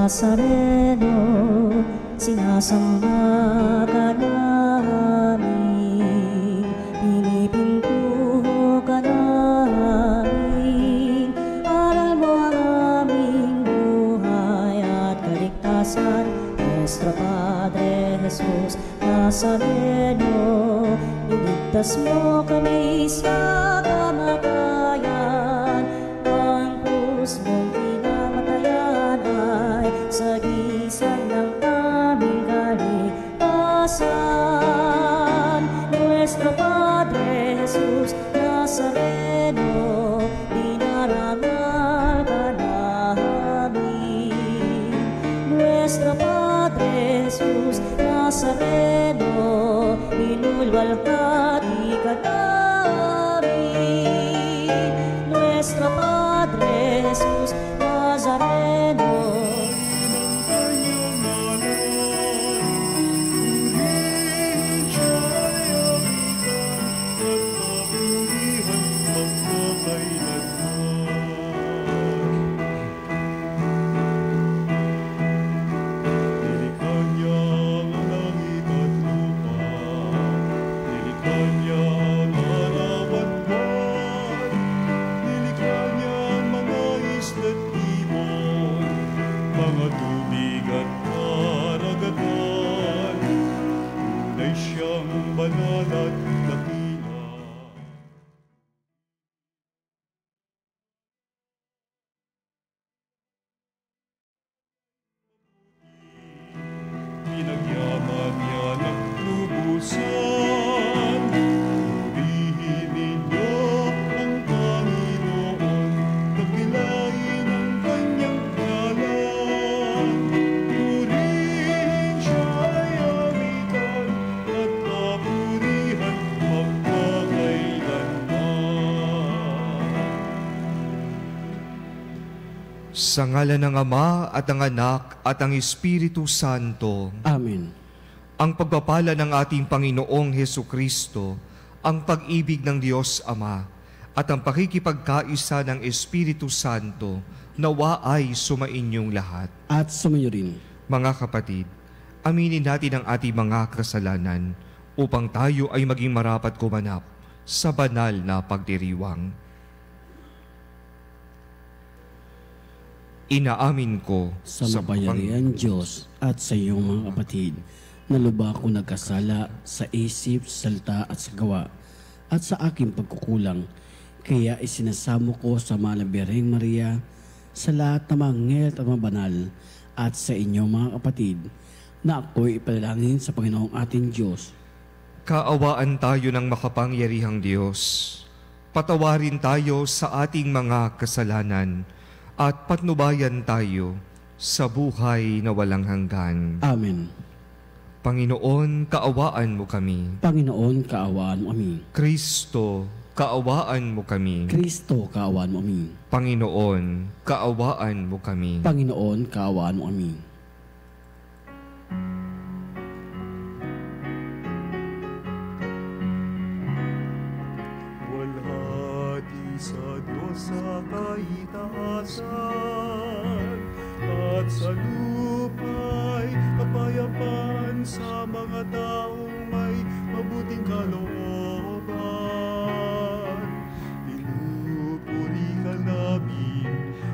Nazareno, sinasamba ka namin, pinipintuho ka namin, aral mo ang aming buhay at kaligtasan. Nuestro Padre Jesus Nazareno, iligtas mo kami sa kamatayan, ang krus mong pinamatayan ay sagisag ng aming kaligtasan. Nuestro Padre Jesus Nazareno, dinarangal ka namin. Nuestro Padre Jesus Nazareno, inulwalhati ka namin. Nuestro Padre Jesus Nazareno, sa ngalan ng Ama at ng Anak at ng Espiritu Santo. Amen. Ang pagpapala ng ating Panginoong Hesukristo, ang pag-ibig ng Diyos Ama, at ang pakikipagkaisa ng Espiritu Santo, nawa ay sumainyong lahat. At sumayo rin. Mga kapatid, aminin natin ang ating mga kasalanan upang tayo ay maging marapat kumanap sa banal na pagdiriwang. Inaamin ko sa mapayarihan Diyos at sa iyong mga kapatid na lubha ko nagkasala sa isip, salita at sa gawa at sa aking pagkukulang. Kaya isinasamo ko sa mahal na Birheng Maria, sa lahat ng mga ngel at mga banal at sa inyong mga kapatid na ako'y ipanalangin sa Panginoong ating Diyos. Kaawaan tayo ng makapangyarihang Diyos. Patawarin tayo sa ating mga kasalanan at patnubayan tayo sa buhay na walang hanggan. Amen. Panginoon, kaawaan mo kami. Panginoon, kaawaan mo kami. Kristo, kaawaan mo kami. Kristo, kaawaan mo kami. Panginoon, kaawaan mo kami. Panginoon, kaawaan mo kami. Walhati sa Diyos sa kaitaasan, at sa lupa'y kapayapaan sa mga taong may mabuting kalooban. Pinupuri ka namin,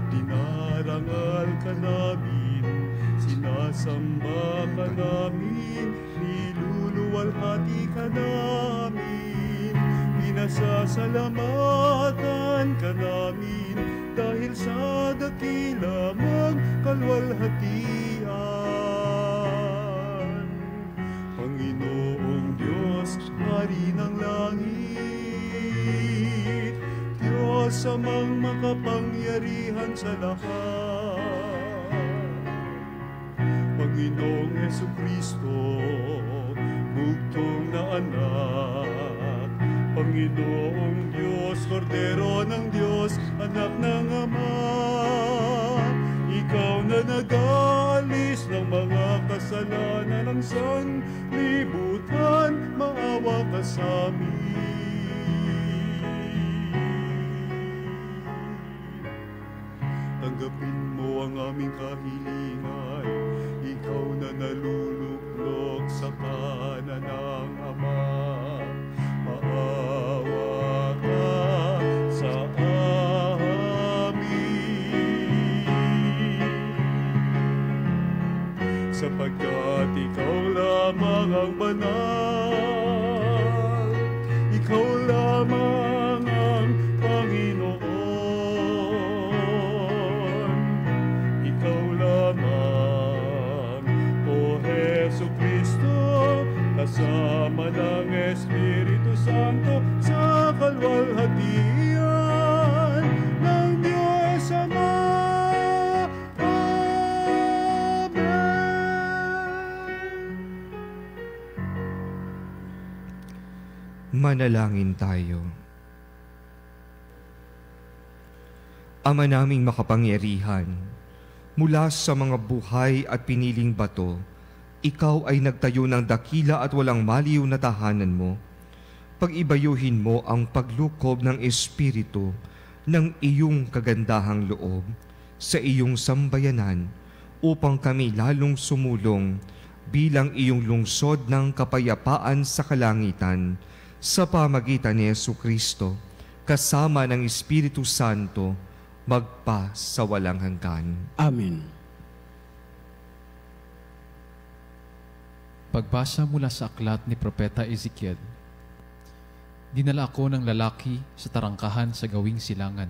dinarangal ka namin, sinasamba ka namin, niluluwalhati ka namin, pinasasalamatan ka namin, dahil sa dakila mong kalwalhatian. Panginoong Diyos, Hari ng langit, Diyos amang makapangyarihan sa lahat. Panginoong Hesukristo, bugtong na anak, Panginoong Diyos, Kordero ng Diyos, anak ng Ama, ikaw na nag-aalis ng mga kasalanan ng sanlibutan, maawa ka sa amin. Tanggapin mo ang aming kahilingan, sapagkat ikaw lamang ang banal, ikaw lamang ang Panginoon, ikaw lamang, O Jesucristo, kasama ng Espiritu Santo sa kalwalhatian ng Diyos Ama. Manalangin tayo. Ama naming makapangyarihan, mula sa mga buhay at piniling bato, ikaw ay nagtayo ng dakila at walang maliw na tahanan mo. Pag-ibayuhin mo ang paglukob ng Espiritu ng iyong kagandahang loob sa iyong sambayanan upang kami lalong sumulong bilang iyong lungsod ng kapayapaan sa kalangitan sa pamagitan ni Jesucristo, kasama ng Espiritu Santo, magpa sa walang hanggan. Amen. Pagbasa mula sa aklat ni Propeta Ezekiel. Dinala ako ng lalaki sa tarangkahan sa gawing silangan.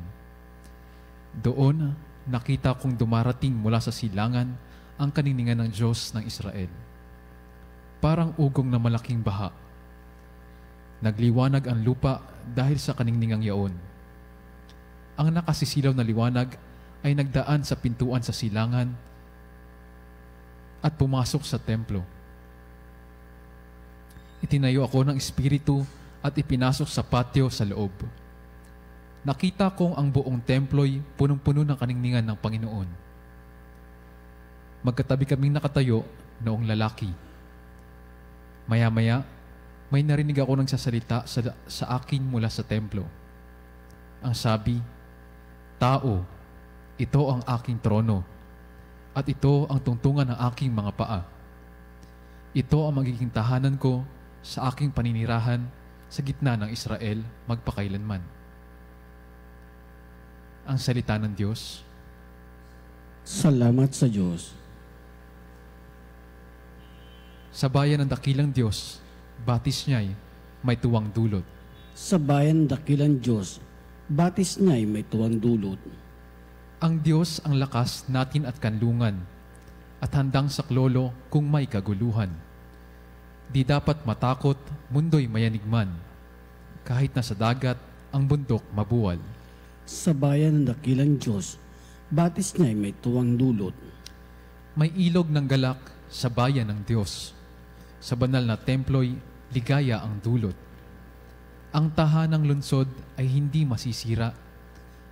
Doon, nakita kong dumarating mula sa silangan ang kaninningan ng Diyos ng Israel. Parang ugong na malaking baha. Nagliwanag ang lupa dahil sa kaningningang yaon. Ang nakasisilaw na liwanag ay nagdaan sa pintuan sa silangan at pumasok sa templo. Itinayo ako ng Espiritu at ipinasok sa patio sa loob. Nakita kong ang buong templo'y punong-puno ng kaningningan ng Panginoon. Magkatabi kaming nakatayo noong lalaki. Maya-maya, may narinig ako nagsasalita sa akin mula sa templo. Ang sabi, "Tao, ito ang aking trono, at ito ang tungtungan ng aking mga paa. Ito ang magiging tahanan ko sa aking paninirahan sa gitna ng Israel magpakailanman." Ang salita ng Diyos. Salamat sa Diyos. Sa bayan ng dakilang Diyos, batis niya'y may tuwang dulot. Sa bayan ng dakilang Diyos, batis niya'y may tuwang dulot. Ang Diyos ang lakas natin at kanlungan, at handang saklolo kung may kaguluhan. Di dapat matakot, mundo'y mayanigman, kahit na sa dagat ang bundok mabuwal. Sa bayan ng dakilang Diyos, batis niya'y may tuwang dulot. May ilog ng galak sa bayan ng Diyos. Sa banal na templo'y ligaya ang dulot. Ang tahanang lungsod ay hindi masisira.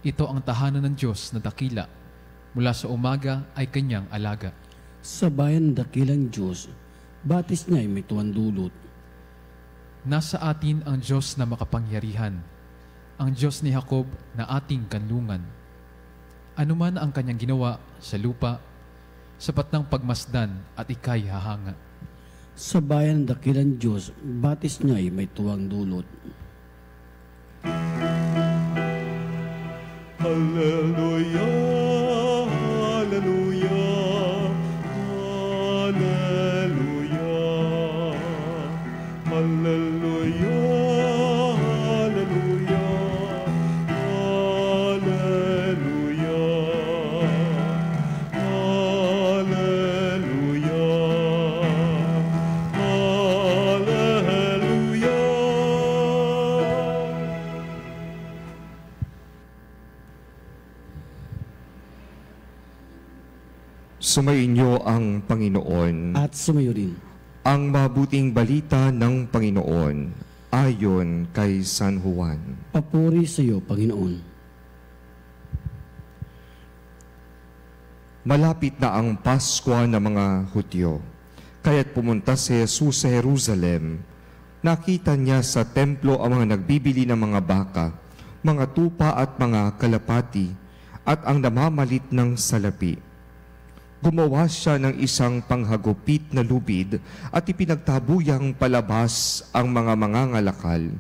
Ito ang tahanan ng Diyos na dakila. Mula sa umaga ay kanyang alaga. Sa bayan ng dakilang Diyos, batis niya'y may tuwang dulot. Nasa atin ang Diyos na makapangyarihan, ang Diyos ni Jacob na ating kanlungan. Anuman ang kanyang ginawa sa lupa, sapat ng pagmasdan at ika'y hahanga. Sa bayan ng dakilang Diyos, batis niya'y may tuwang dulot. Hallelujah, hallelujah, hallelujah, hallelujah, hallelujah, hallelujah, hallelujah. Sumainyo ang Panginoon. At sumayo rin. Ang mabuting balita ng Panginoon ayon kay San Juan. Papuri sa iyo, Panginoon. Malapit na ang Pasko ng mga Hudyo, kaya't pumunta si Jesus sa Jerusalem. Nakita niya sa templo ang mga nagbibili ng mga baka, mga tupa at mga kalapati, at ang namamalit ng salapi. Gumawa siya ng isang panghagupit na lubid at ipinagtabuyang palabas ang mga mangangalakal,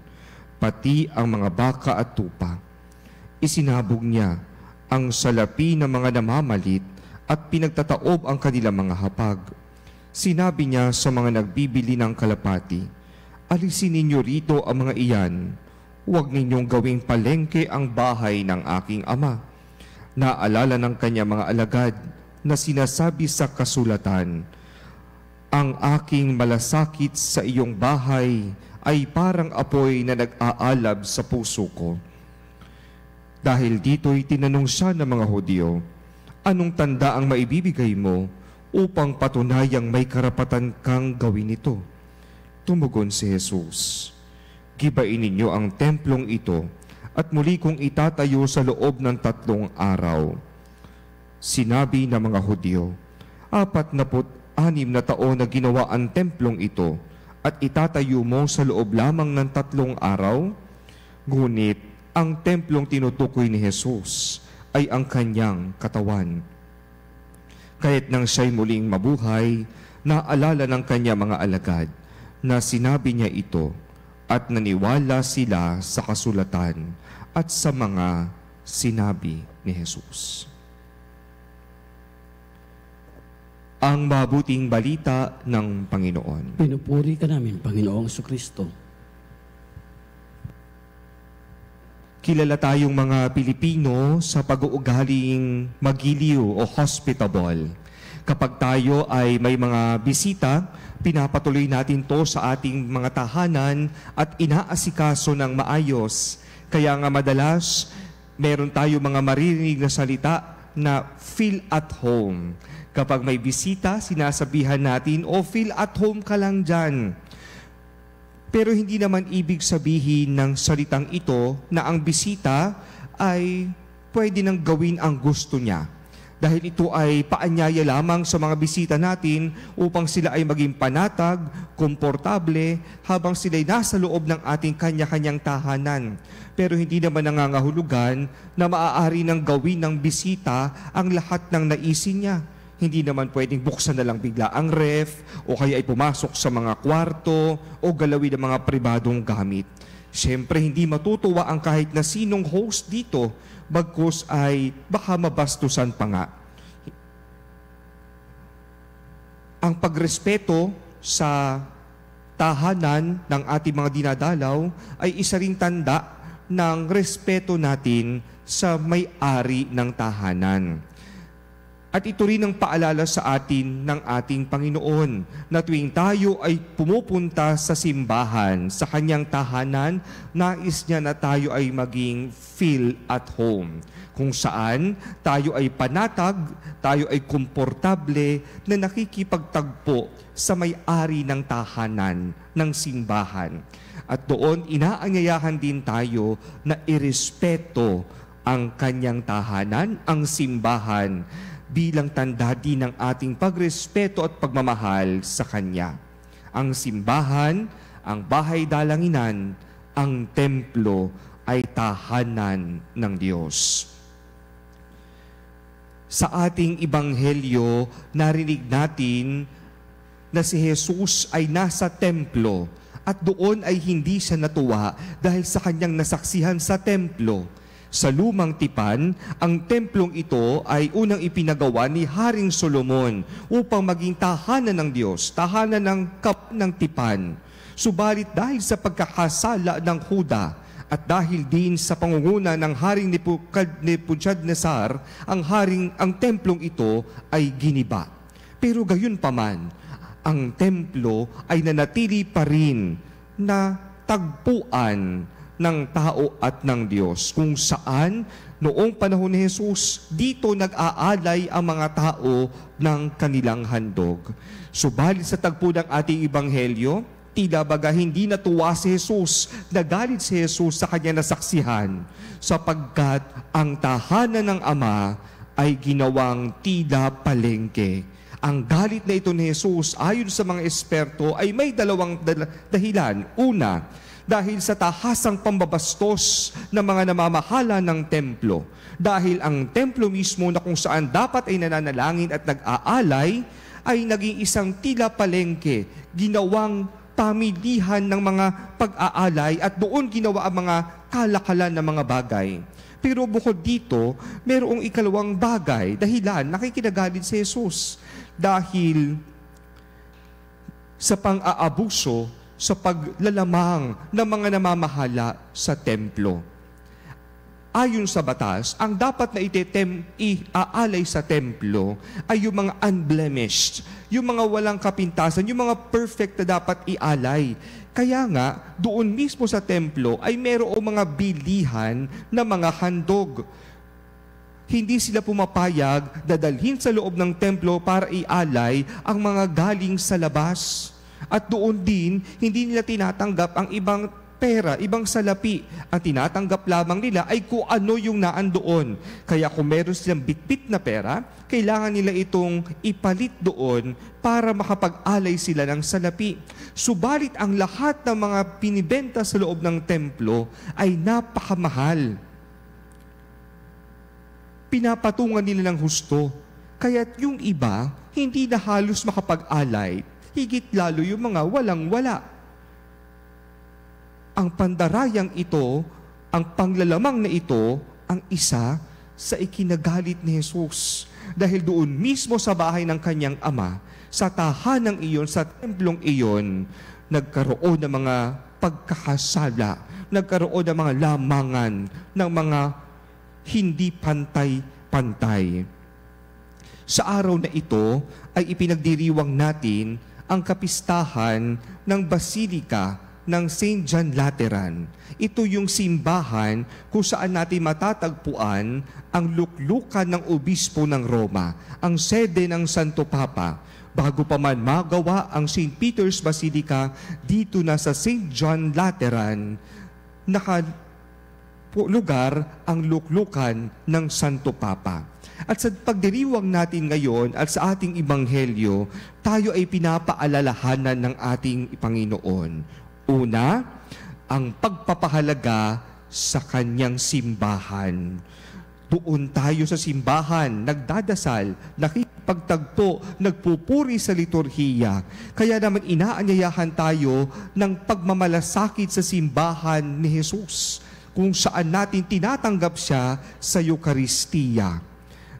pati ang mga baka at tupa. Isinabog niya ang salapi ng mga namamalit at pinagtataob ang kanilang mga hapag. Sinabi niya sa mga nagbibili ng kalapati, "Alisin ninyo rito ang mga iyan. Huwag ninyong gawing palengke ang bahay ng aking ama." Naalala ng kanya mga alagad na sinasabi sa kasulatan, "Ang aking malasakit sa iyong bahay ay parang apoy na nag-aalab sa puso ko." Dahil dito'y tinanong siya ng mga Hudyo, "Anong tanda ang maibibigay mo upang patunayang may karapatan kang gawin ito?" Tumugon si Jesus, "Gibain ninyo ang templong ito at muli kong itatayo sa loob ng 3 araw." Sinabi ng mga Hudyo, 46 na taon na ginawa ang templong ito at itatayo mo sa loob lamang ng 3 araw? Ngunit ang templong tinutukoy ni Jesus ay ang kanyang katawan. Kahit nang siya'y muling mabuhay, naalala ng kanya mga alagad na sinabi niya ito at naniwala sila sa kasulatan at sa mga sinabi ni Jesus. Ang mabuting balita ng Panginoon. Pinupuri ka namin, Panginoong Jesucristo. Kilala tayong mga Pilipino sa pag-uugaling magiliw o hospitable. Kapag tayo ay may mga bisita, pinapatuloy natin to sa ating mga tahanan at inaasikaso ng maayos. Kaya nga madalas, meron tayo mga maririnig na salita na feel at home. Kapag may bisita, sinasabihan natin, "O, feel at home ka lang dyan." Pero hindi naman ibig sabihin ng salitang ito na ang bisita ay pwede nang gawin ang gusto niya. Dahil ito ay paanyaya lamang sa mga bisita natin upang sila ay maging panatag, komportable, habang sila'y nasa loob ng ating kanya-kanyang tahanan. Pero hindi naman nangangahulugan na maaari nang gawin ng bisita ang lahat ng naisin niya. Hindi naman pwedeng buksan na lang bigla ang ref o kaya ay pumasok sa mga kwarto o galawin ang mga pribadong gamit. Siyempre, hindi matutuwa ang kahit na sinong host dito, bagkus ay baka mabastusan pa nga. Ang pagrespeto sa tahanan ng ating mga dinadalaw ay isa ring tanda ng respeto natin sa may-ari ng tahanan. At ito rin ang paalala sa atin ng ating Panginoon na tuwing tayo ay pumupunta sa simbahan, sa kanyang tahanan, nais niya na tayo ay maging feel at home. Kung saan tayo ay panatag, tayo ay komportable na nakikipagtagpo sa may-ari ng tahanan, ng simbahan. At doon inaanyayahan din tayo na irespeto ang kanyang tahanan, ang simbahan, bilang tanda din ng ating pagrespeto at pagmamahal sa Kanya. Ang simbahan, ang bahay dalanginan, ang templo ay tahanan ng Diyos. Sa ating ibanghelyo, narinig natin na si Jesus ay nasa templo at doon ay hindi siya natuwa dahil sa kanyang nasaksihan sa templo. Sa lumang tipan, ang templong ito ay unang ipinagawa ni Haring Solomon upang maging tahanan ng Diyos, tahanan ng tipan. Subalit dahil sa pagkakasala ng Huda at dahil din sa pangunguna ng Haring Nebuchadnezzar, ang templong ito ay giniba. Pero gayon paman, ang templo ay nanatili pa rin na tagpuan ng tao at ng Diyos, kung saan noong panahon ni Jesus, dito nag-aalay ang mga tao ng kanilang handog. Subalit sa tagpo ng ating ibanghelyo, tila baga hindi natuwa si Jesus, nagalit si Jesus sa kanya nasaksihan, sapagkat ang tahanan ng Ama ay ginawang tila palengke. Ang galit na ito ni Jesus, ayon sa mga eksperto, ay may dalawang dahilan. Una, dahil sa tahasang pambabastos ng mga namamahala ng templo. Dahil ang templo mismo na kung saan dapat ay nananalangin at nag-aalay, ay naging isang tila palengke, ginawang pamilihan ng mga pag-aalay at doon ginawa ang mga kalakalan ng mga bagay. Pero bukod dito, mayroong ikalawang bagay, dahilan, nakikinagalit si Jesus. Dahil sa pang-aabuso, sa paglalamang ng mga namamahala sa templo. Ayon sa batas, ang dapat na iaalay sa templo ay yung mga unblemished, yung mga walang kapintasan, yung mga perfect na dapat ialay. Kaya nga, doon mismo sa templo ay mayroong mga bilihan na mga handog. Hindi sila pumapayag dadalhin sa loob ng templo para ialay ang mga galing sa labas. At doon din, hindi nila tinatanggap ang ibang pera, ibang salapi. Ang tinatanggap lamang nila ay kung ano yung naandoon. Kaya kung meron silang bitbit na pera, kailangan nila itong ipalit doon para makapag-alay sila ng salapi. Subalit ang lahat ng mga pinibenta sa loob ng templo ay napakamahal. Pinapatungan nila ng husto. Kaya't yung iba, hindi na halos makapag-alay, higit lalo yung mga walang-wala. Ang pandarayang ito, ang panglalamang na ito, ang isa sa ikinagalit ni Jesus. Dahil doon mismo sa bahay ng kanyang ama, sa tahanang iyon, sa templong iyon, nagkaroon ng mga pagkakasala, nagkaroon ng mga lamangan, ng mga hindi pantay-pantay. Sa araw na ito ay ipinagdiriwang natin ang kapistahan ng Basilika ng St. John Lateran. Ito yung simbahan kung saan natin matatagpuan ang luklukan ng obispo ng Roma, ang sede ng Santo Papa. Bago pa man magawa ang St. Peter's Basilica, dito na sa St. John Lateran, lugar ang luklukan ng Santo Papa. At sa pagdiriwang natin ngayon at sa ating Ebanghelyo, tayo ay pinapaalalahanan ng ating Panginoon. Una, ang pagpapahalaga sa kanyang simbahan. Doon tayo sa simbahan, nagdadasal, nakipagtagpo, nagpupuri sa liturhiya. Kaya naman inaanyayahan tayo ng pagmamalasakit sa simbahan ni Jesus, kung saan natin tinatanggap siya sa Eucharistia.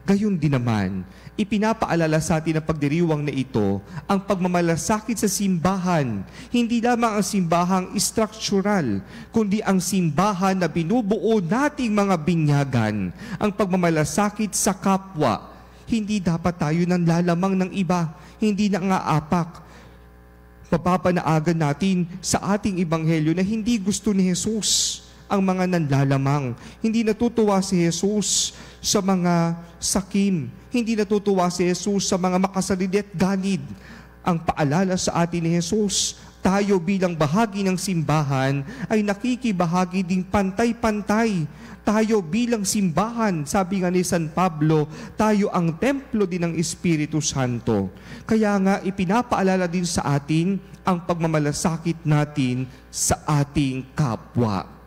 Gayon din naman, ipinapaalala sa atin ang pagdiriwang na ito, ang pagmamalasakit sa simbahan. Hindi lamang ang simbahang structural, kundi ang simbahan na binubuo nating mga binyagan. Ang pagmamalasakit sa kapwa. Hindi dapat tayo nang lalamang ng iba, hindi na ngaapak. Mapapanaagan natin sa ating Ebanghelyo na hindi gusto ni Jesus ang mga nanlalamang. Hindi natutuwa si Jesus sa mga sakim. Hindi natutuwa si Jesus sa mga makasalidi at ganid. Ang paalala sa atin ni Jesus, tayo bilang bahagi ng simbahan ay nakikibahagi ding pantay-pantay. Tayo bilang simbahan, sabi nga ni San Pablo, tayo ang templo din ng Espiritu Santo. Kaya nga ipinapaalala din sa atin ang pagmamalasakit natin sa ating kapwa.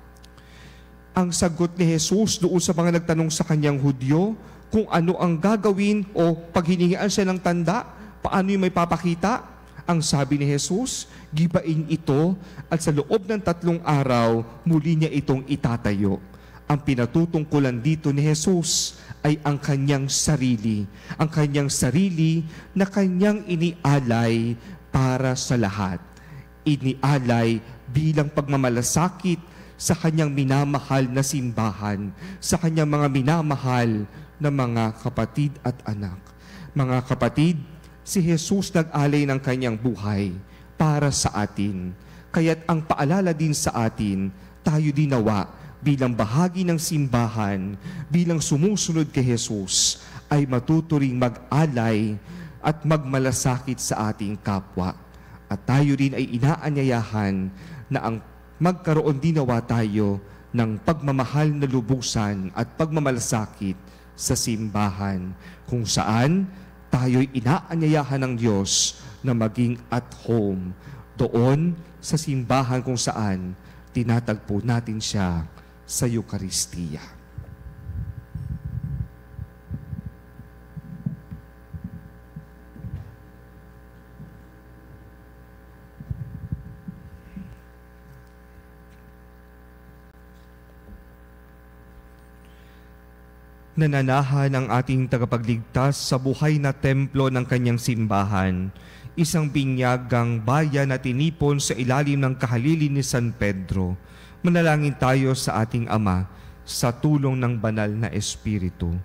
Ang sagot ni Jesus doon sa mga nagtanong sa kanyang Hudyo, kung ano ang gagawin o pag hiningian siya ng tanda, paano yung may papakita? Ang sabi ni Jesus, gibain ito at sa loob ng 3 araw, muli niya itong itatayo. Ang pinatutungkulan dito ni Jesus ay ang kanyang sarili. Ang kanyang sarili na kanyang inialay para sa lahat. Inialay bilang pagmamalasakit sa kanyang minamahal na simbahan, sa kanyang mga minamahal na mga kapatid at anak. Mga kapatid, si Jesus nag-alay ng kanyang buhay para sa atin. Kaya't ang paalala din sa atin, tayo din nawa bilang bahagi ng simbahan, bilang sumusunod kay Jesus, ay matuturing mag-alay at magmalasakit sa ating kapwa. At tayo rin ay inaanyayahan na ang magkaroon din nawa tayo ng pagmamahal na lubusan at pagmamalasakit sa simbahan, kung saan tayo'y inaanyayahan ng Diyos na maging at home doon sa simbahan kung saan tinatagpo natin siya sa Eucharistia. Nananahan ang ating tagapagligtas sa buhay na templo ng kanyang simbahan. isang binyagang bayan na tinipon sa ilalim ng kahalili ni San Pedro. Manalangin tayo sa ating Ama sa tulong ng banal na Espiritu.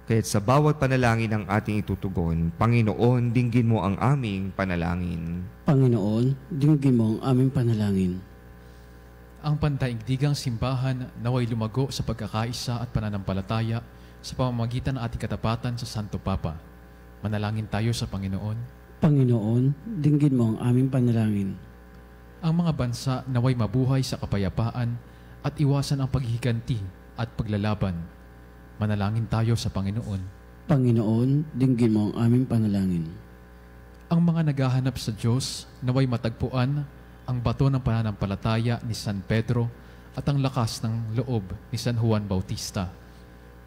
Kaya't sa bawat panalangin ang ating itutugon, Panginoon, dinggin mo ang aming panalangin. Panginoon, dinggin mo ang aming panalangin. Ang pandaigdigang simbahan naway lumago sa pagkakaisa at pananampalataya sa pamamagitan ng ating katapatan sa Santo Papa. Manalangin tayo sa Panginoon. Panginoon, dinggin mo ang aming panalangin. Ang mga bansa naway mabuhay sa kapayapaan at iwasan ang paghihiganti at paglalaban. Manalangin tayo sa Panginoon. Panginoon, dinggin mo ang aming panalangin. Ang mga naghahanap sa Diyos naway matagpuan ang bato ng pananampalataya ni San Pedro at ang lakas ng loob ni San Juan Bautista.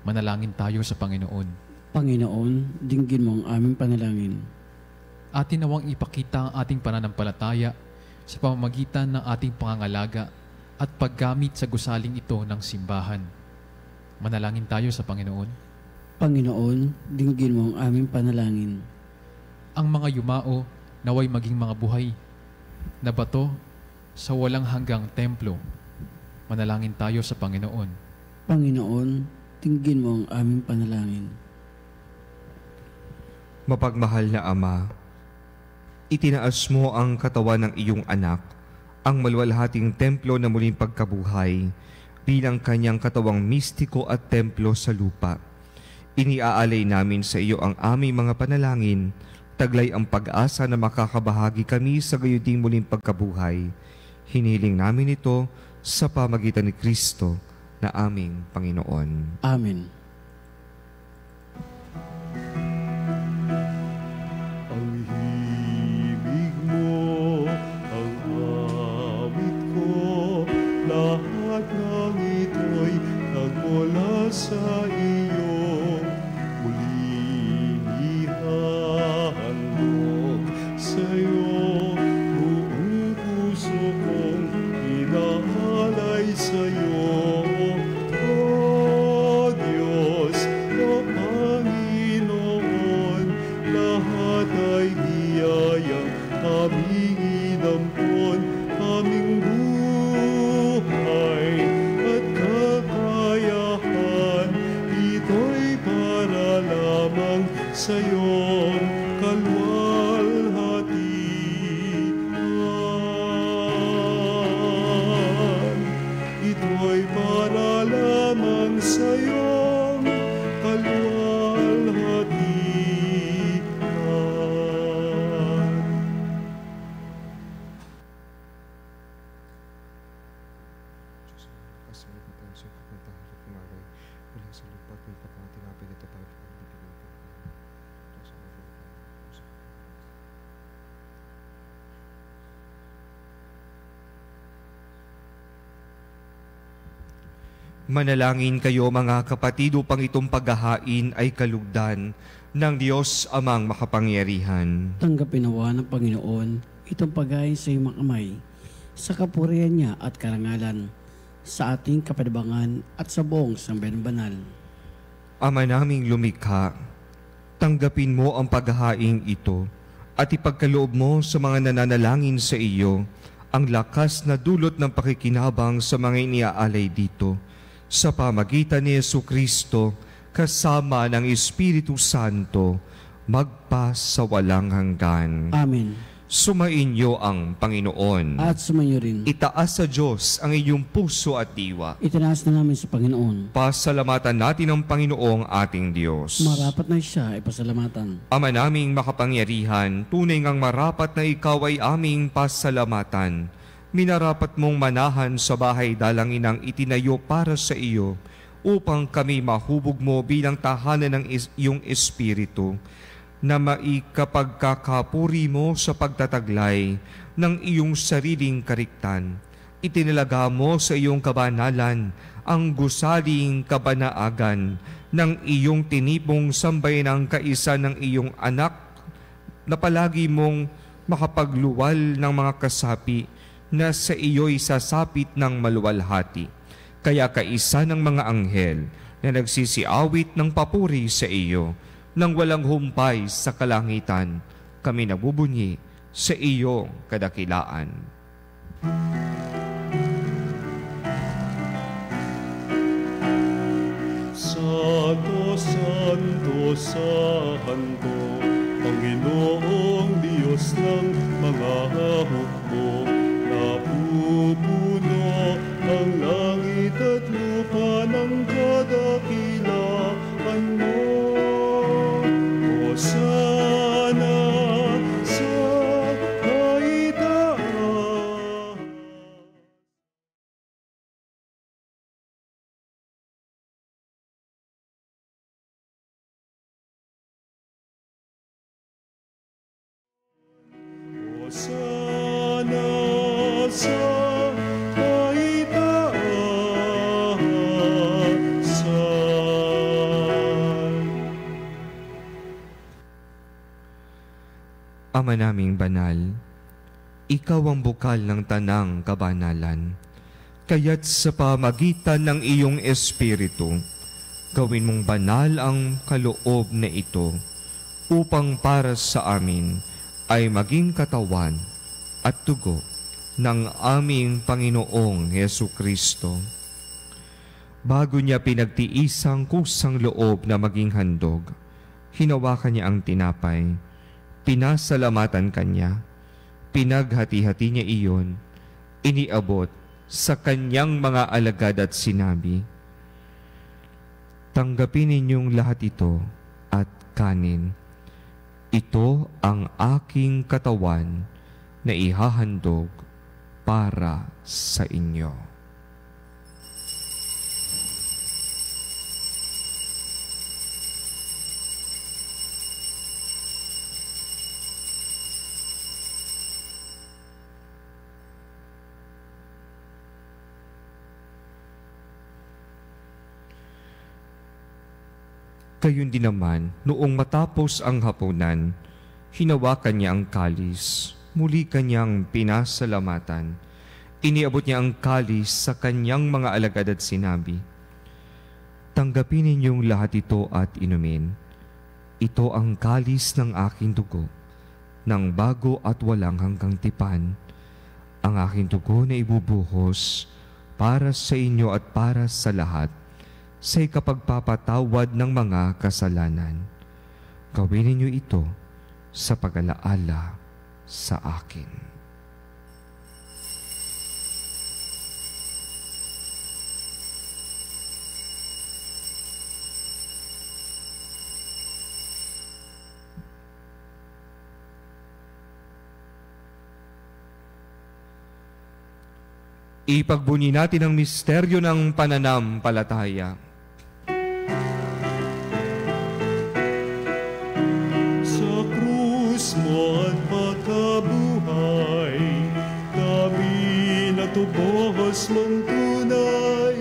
Manalangin tayo sa Panginoon. Panginoon, dinggin mo ang aming panalangin. Atin nawang ipakita ang ating pananampalataya sa pamamagitan ng ating pangangalaga at paggamit sa gusaling ito ng simbahan. Manalangin tayo sa Panginoon. Panginoon, dinggin mo ang aming panalangin. Ang mga yumao naway maging mga buhay na bato sa walang hanggang templo. Manalangin tayo sa Panginoon. Panginoon, dinggin mo ang aming panalangin. Mapagmahal na Ama, itinaas mo ang katawan ng iyong anak, ang maluwalhating templo na muling pagkabuhay, bilang kanyang katawang mistiko at templo sa lupa. Iniaalay namin sa iyo ang aming mga panalangin, taglay ang pag-asa na makakabahagi kami sa gayunding muling pagkabuhay. Hiniling namin ito sa pamagitan ni Kristo na aming Panginoon. Amen. Ang himig mo, ang awit ko, lahat ng ito'y nagmula sa iyo. Muling ihahandog sa'yo, buong puso kong inaalay sa'yo. O Diyos, o Panginoon, lahat ay biyayang aming inampon, aming buhay at kakayahan, ito'y para lamang sa iyong kalwalhatian. Ito'y para lamang sa iyong kalwalhatian. Manalangin kayo mga kapatid upang itong paghahain ay kalugdan ng Diyos Amang makapangyarihan. Tanggapin nawa ng Panginoon itong paghain sa iyong mga kamay, sa kapurihan niya at karangalan, sa ating kapanabangan at sa buong sambayan banal. Ama naming lumikha, tanggapin mo ang paghahain ito at ipagkaloob mo sa mga nananalangin sa iyo ang lakas na dulot ng pakikinabang sa mga iniaalay dito, sa pamagitan ni Jesucristo kasama ng Espiritu Santo, magpa sa walang hanggan. Amen. Sumainyo ang Panginoon. At sumayo rin. Itaas sa Diyos ang inyong puso at diwa. Itinaas na namin sa Panginoon. Pasalamatan natin ang Panginoong ating Diyos. Marapat na siya ay pasalamatan. Ama naming makapangyarihan, tunay ngang marapat na ikaw ay aming pasalamatan. Minarapat mong manahan sa bahay dalanginang itinayo para sa iyo, upang kami mahubog mo bilang tahanan ng iyong Espiritu, na maikapagkakapuri mo sa pagtataglay ng iyong sariling kariktan. Itinalaga mo sa iyong kabanalan ang gusaling kabanaagan ng iyong tinipong sambayanang kaisa ng iyong anak, na palagi mong makapagluwal ng mga kasapi na sa iyo'y sasapit ng maluwalhati. Kaya kaisa ng mga anghel na nagsisiawit ng papuri sa iyo, nang walang humpay sa kalangitan, kami nagbubunyi sa iyong kadakilaan. Santo, Santo, Santo, Panginoong Diyos ng mga hukbo, napupuno ang langit at lupa ng kadakilaan mo. Hosana sa kaitaasan. Hosana sa Ama naming banal, ikaw ang bukal ng tanang kabanalan. Kaya't sa pamagitan ng iyong Espiritu, gawin mong banal ang kaloob na ito upang para sa amin ay maging katawan at dugo ng aming Panginoong Jesucristo. Bago niya pinagtiisang kusang loob na maging handog, hinawakan niya ang tinapay, pinasalamatan kanya, pinaghati-hati niya iyon, iniabot sa kanyang mga alagad at sinabi, "Tanggapin ninyong lahat ito at kanin. Ito ang aking katawan na ihahandog para sa inyo." Gayon din naman, noong matapos ang hapunan, hinawakan niya ang kalis, muli kanyang pinasalamatan. Iniabot niya ang kalis sa kanyang mga alagad at sinabi, "Tanggapin ninyong lahat ito at inumin. Ito ang kalis ng aking dugo, ng bago at walang hanggang tipan. Ang aking dugo na ibubuhos para sa inyo at para sa lahat, sa ikapagpapatawad ng mga kasalanan. Gawin ninyo ito sa pag-alaala sa akin." Ipagbunyi natin ang misteryo ng pananampalataya. Mo at pagkabuhay, kami natubuhos mong tunay.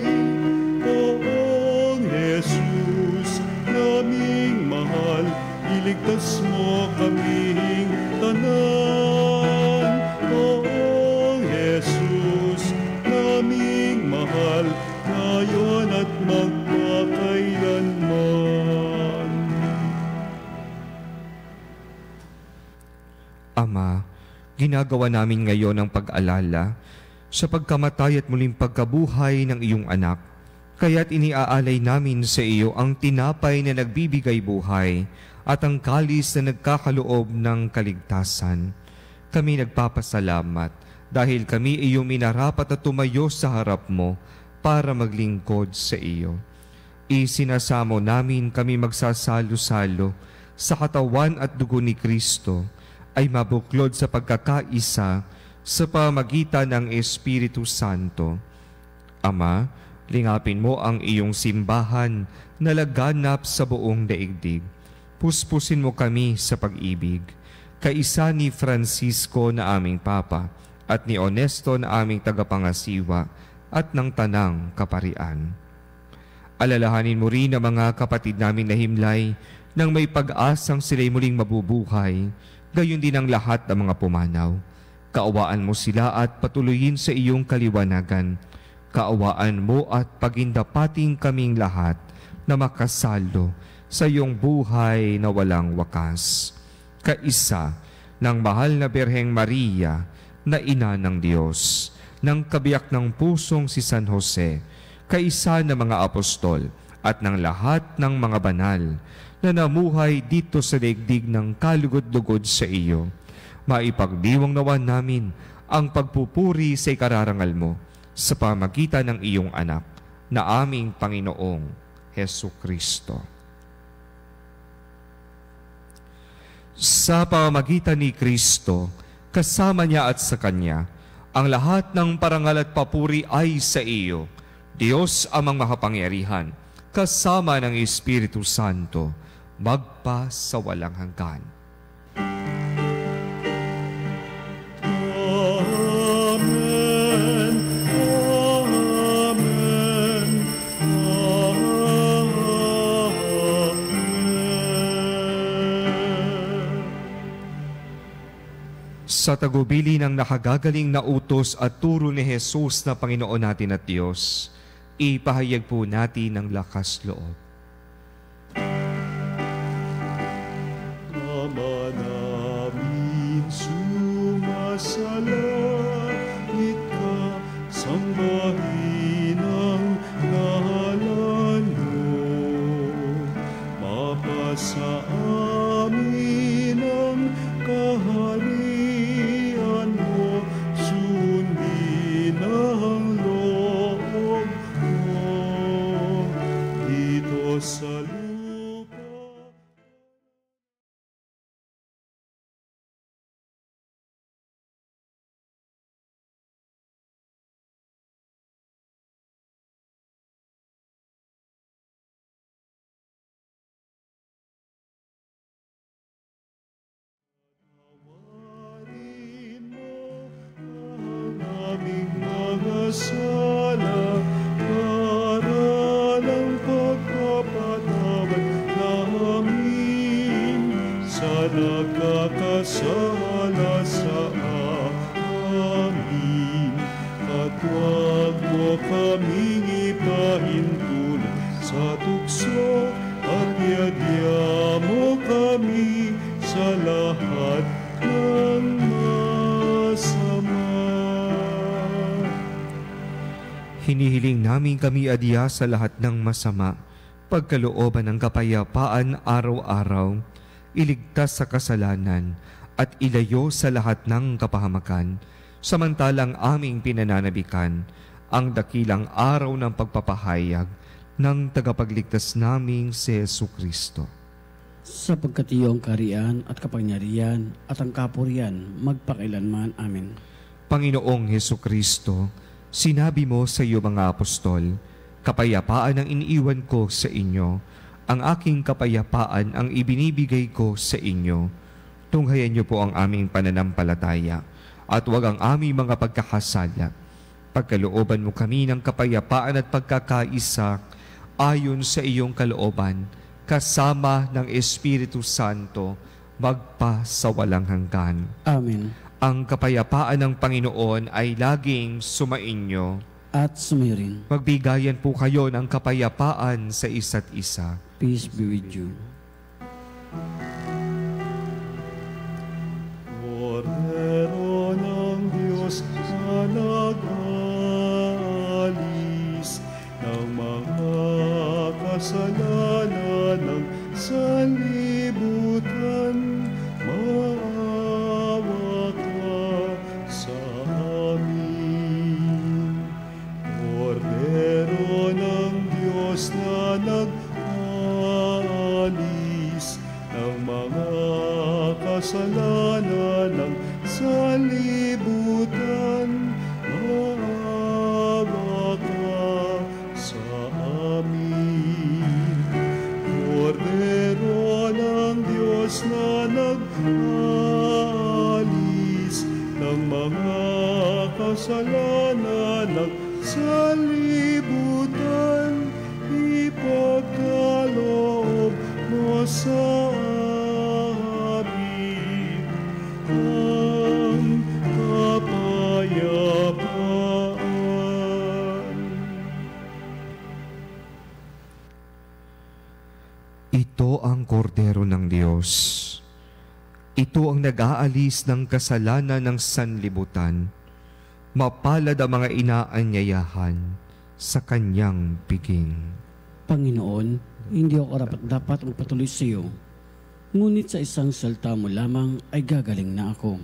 Poong Jesus, naming mahal, iligtas mo kaming tanan. Poong Jesus, naming mahal, ngayon at magpakailanman. Ama, ginagawa namin ngayon ang pag-alala sa pagkamatay at muling pagkabuhay ng iyong anak. Kaya't iniaalay namin sa iyo ang tinapay na nagbibigay buhay at ang kalis na nagkakaloob ng kaligtasan. Kami nagpapasalamat dahil kami iyong minarapat na tumayo sa harap mo para maglingkod sa iyo. Isinasamo namin kami magsasalo-salo sa katawan at dugo ni Kristo, ay mabuklod sa pagkakaisa sa pamagitan ng Espiritu Santo. Ama, lingapin mo ang iyong simbahan na laganap sa buong daigdig. Puspusin mo kami sa pag-ibig, kaisa ni Francisco na aming Papa at ni Honesto na aming tagapangasiwa at ng Tanang Kaparian. Alalahanin mo rin ang mga kapatid namin na himlay nang may pag-asang sila'y muling mabubuhay, gayon din ang lahat ng mga pumanaw. Kaawaan mo sila at patuloyin sa iyong kaliwanagan. Kaawaan mo at pagindapating kaming lahat na makasalo sa iyong buhay na walang wakas. Kaisa ng mahal na Birheng Maria na ina ng Diyos, ng kabiyak ng pusong si San Jose, kaisa ng mga apostol at ng lahat ng mga banal na namuhay dito sa daigdig ng kalugod-lugod sa iyo, maipagdiwang nawa namin ang pagpupuri sa ikararangal mo sa pamagitan ng iyong anak na aming Panginoong Hesukristo. Sa pamamagitan ni Kristo, kasama niya at sa Kanya, ang lahat ng parangal at papuri ay sa iyo, Diyos amang makapangyarihan, kasama ng Espiritu Santo, magpa sa walang hanggan. Amen. Amen. Amen. Sa tagubili ng nakagagaling na utos at turo ni Jesus na Panginoon natin at Diyos, ipahayag po natin ng lakas loob. Ama namin, sumasalangit ka, sambahin ang ngalan mo. Mapasa amin ang kaharian mo, sundin ang loob mo dito sa lupa. Tawarin mo ang aming mga sala, para ng pagpapatawad namin sa nagkakasala sa amin. At huwag mo kaming ipahintulot sa tukso, at iadya mo kami sa lahat ng masama. Hinihiling namin kami adya sa lahat ng masama, pagkalooban ng kapayapaan araw-araw, iligtas sa kasalanan, at ilayo sa lahat ng kapahamakan, samantalang aming pinananabikan ang dakilang araw ng pagpapahayag ng tagapagligtas naming si Jesucristo. Sapagkat iyong kaharian at kapangyarihan at ang kapurihan magpakailanman. Amen. Panginoong Jesucristo, sinabi mo sa iyo mga apostol, kapayapaan ang iniiwan ko sa inyo, ang aking kapayapaan ang ibinibigay ko sa inyo. Tunghayan niyo po ang aming pananampalataya at huwag ang aming mga pagkakasala. Pagkalooban mo kami ng kapayapaan at pagkakaisa ayon sa iyong kalooban, kasama ng Espiritu Santo, magpa sa walang hanggan. Amen. Ang kapayapaan ng Panginoon ay laging sumainyo. At sumayo rin. Magbigayan po kayo ng kapayapaan sa isa't isa. Peace be with you. Kordero ng Diyos na nag-alis ng mga kasalanan ng sanlibutan, maawa ka sa amin. Kordero ng Diyos na nag-alis ng mga kasalanan ng sanlibutan, maawa ka sa amin. Kordero ng Diyos na nag-alis ng mga kasalanan ng sanlibutan, ipagkaloob mo sa amin ang kapayapaan. Ito ang kordero ng Diyos. Ito ang nag-aalis ng kasalanan ng sanlibutan. Mapalad ang mga inaanyayahan sa kanyang piging. Panginoon, hindi ako dapat magpatuloy sa iyo. Ngunit sa isang salita mo lamang ay gagaling na ako.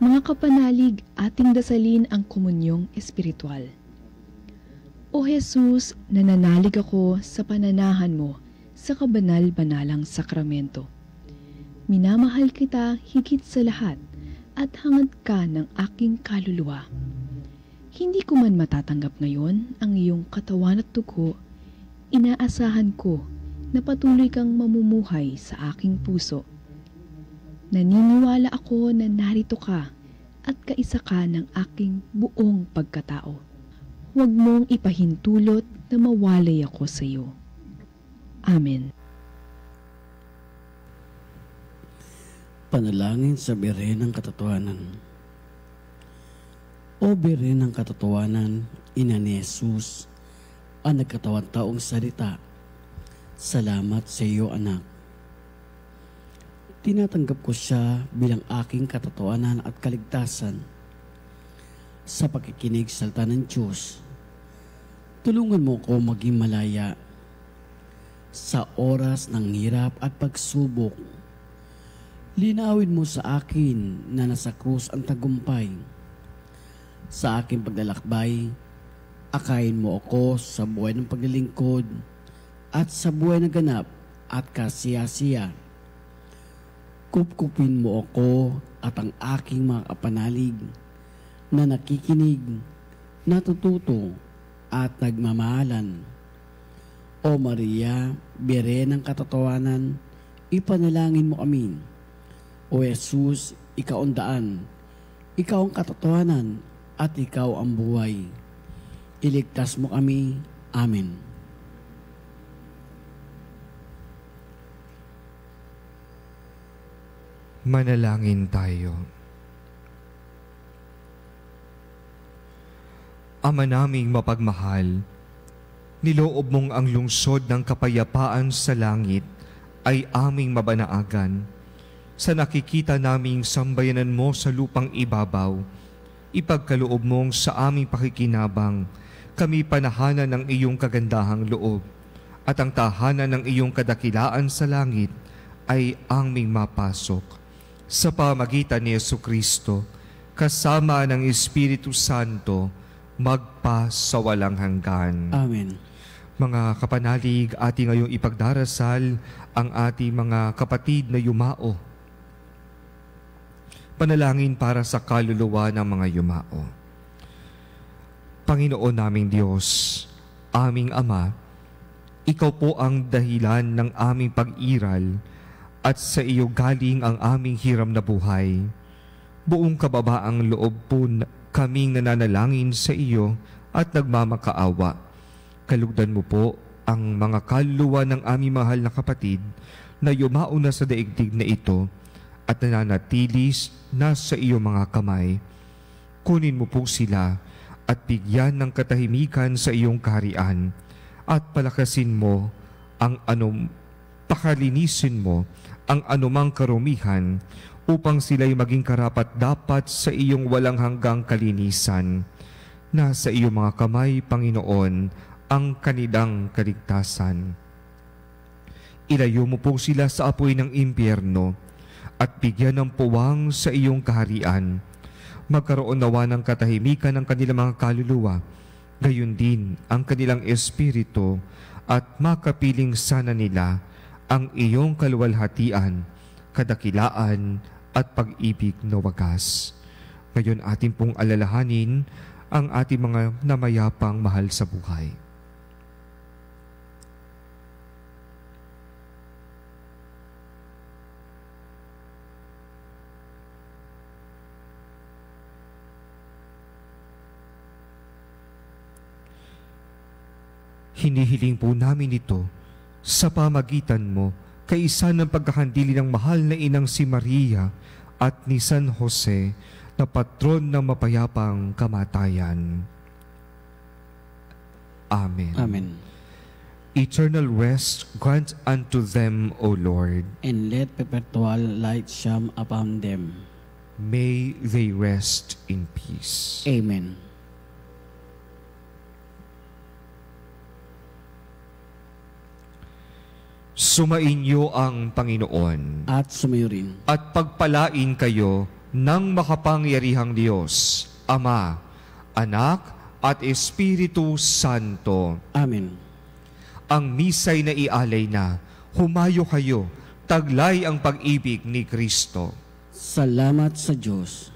Mga kapanalig, ating dasalin ang komunyong espiritual. O Jesus, nananalig ako sa pananahan mo sa kabanal-banalang sakramento. Minamahal kita higit sa lahat at hangad ka ng aking kaluluwa. Hindi ko man matatanggap ngayon ang iyong katawan at dugo, inaasahan ko na patuloy kang mamumuhay sa aking puso. Naniniwala ako na narito ka at kaisa ka ng aking buong pagkatao. Huwag mong ipahintulot na mawalay ako sa iyo. Amen. Panalangin sa bire ng katotohanan. O bire ng katotohanan, Ina ni Jesus, ang nagkatawang taong salita, salamat sa iyo, anak. Tinatanggap ko siya bilang aking katotohanan at kaligtasan. Sa pakikinig sa salita ng Diyos, tulungan mo ko maging malaya sa oras ng hirap at pagsubok. Linawin mo sa akin na nasa krus ang tagumpay. Sa aking paglalakbay, akayin mo ako sa buhay ng paglilingkod at sa buhay na ganap at kasiyasiya. Kupkupin mo ako at ang aking mga kapanalig na nakikinig, natututo at nagmamahalan. O Maria, bire ng katotohanan, ipanalangin mo kami. O Jesus, ikaw ang daan, ikaw ang katotohanan at ikaw ang buhay. Iligtas mo kami. Amen. Manalangin tayo. Ama naming mapagmahal, niloob mong ang lungsod ng kapayapaan sa langit ay aming mabanaagan. Sa nakikita naming sambayanan mo sa lupang ibabaw, ipagkaloob mong sa aming pakikinabang, kami panahanan ng iyong kagandahang loob, at ang tahanan ng iyong kadakilaan sa langit ay aming mapasok. Sa pamagitan ni Jesucristo, kasama ng Espiritu Santo, magpa sa walang hanggan. Amen. Mga kapanalig, ating ngayong ipagdarasal ang ating mga kapatid na yumao. Panalangin para sa kaluluwa ng mga yumao. Panginoon naming Diyos, aming Ama, Ikaw po ang dahilan ng aming pag-iral at sa iyo galing ang aming hiram na buhay. Buong kababaang loob po kaming nananalangin sa iyo at nagmamakaawa. Kalugdan mo po ang mga kaluluwa ng aming mahal na kapatid na yumao na sa daigdig na ito at nananatili na sa iyo mga kamay. Kunin mo po sila at bigyan ng katahimikan sa iyong kaharian at palakasin mo ang pakalinisin mo ang anumang karumihan upang sila'y maging karapat-dapat sa iyong walang hanggang kalinisan. Nasa iyong mga kamay, Panginoon, ang kanilang kaligtasan. Ilayo mo po sila sa apoy ng impyerno at bigyan ng puwang sa iyong kaharian. Magkaroon nawa ng katahimikan ng kanilang mga kaluluwa, gayon din ang kanilang espiritu, at makapiling sana nila ang iyong kaluwalhatian, kadakilaan at pag-ibig na wagas. Ngayon atin pong alalahanin ang ating mga namayapang mahal sa buhay. Hinihiling po namin ito sa pamagitan mo kaisa ng pagkakandili ng mahal na inang si Maria at ni San Jose na patron ng mapayapang kamatayan. Amen. Amen. Eternal rest grant unto them, O Lord. And let perpetual light shine upon them. May they rest in peace. Amen. Sumainyo ang Panginoon At sumayo rin. at pagpalain kayo ng makapangyarihang Diyos, Ama, Anak, at Espiritu Santo. Amen. Ang misa'y na ialay na, humayo kayo, taglay ang pag-ibig ni Kristo. Salamat sa Diyos.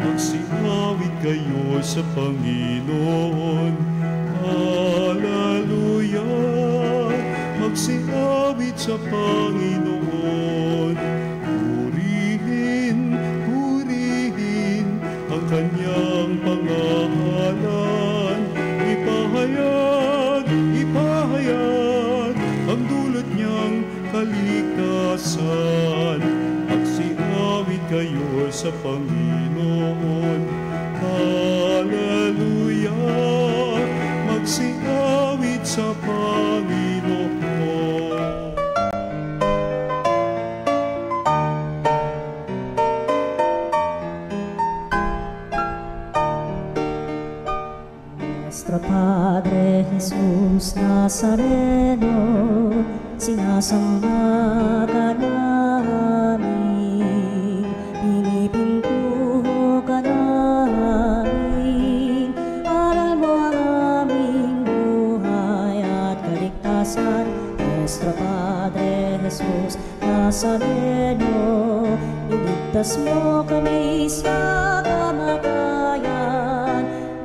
Magsinawit kayo sa Panginoon. Hallelujah! Magsinawit sa Panginoon. Purihin, purihin ang kanyang pangalan. Ipahayag, ipahayag ang dulot niyang kalikasan. Magsinawit kayo sa Panginoon. Hallelujah! Magsinawit sa Panginoon. Nuestro Padre Jesus Nazareno, sinasamba ka namin, pinipintuho ka namin, aral mo ang aming buhay at kaligtasan. Nuestro Padre Jesus Nazareno, iligtas mo kami sa kamatayan.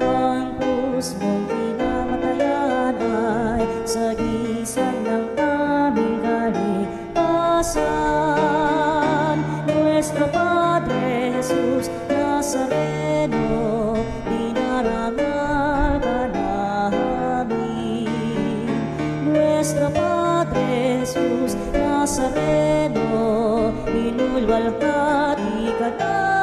Ang krus mong pinamatayan ay sagisag ng aming kaligtasan. Nuestro Padre Jesus Nazareno, dinarangal ka namin. Nuestro Padre Jesus Nazareno, inulwalhati ka namin.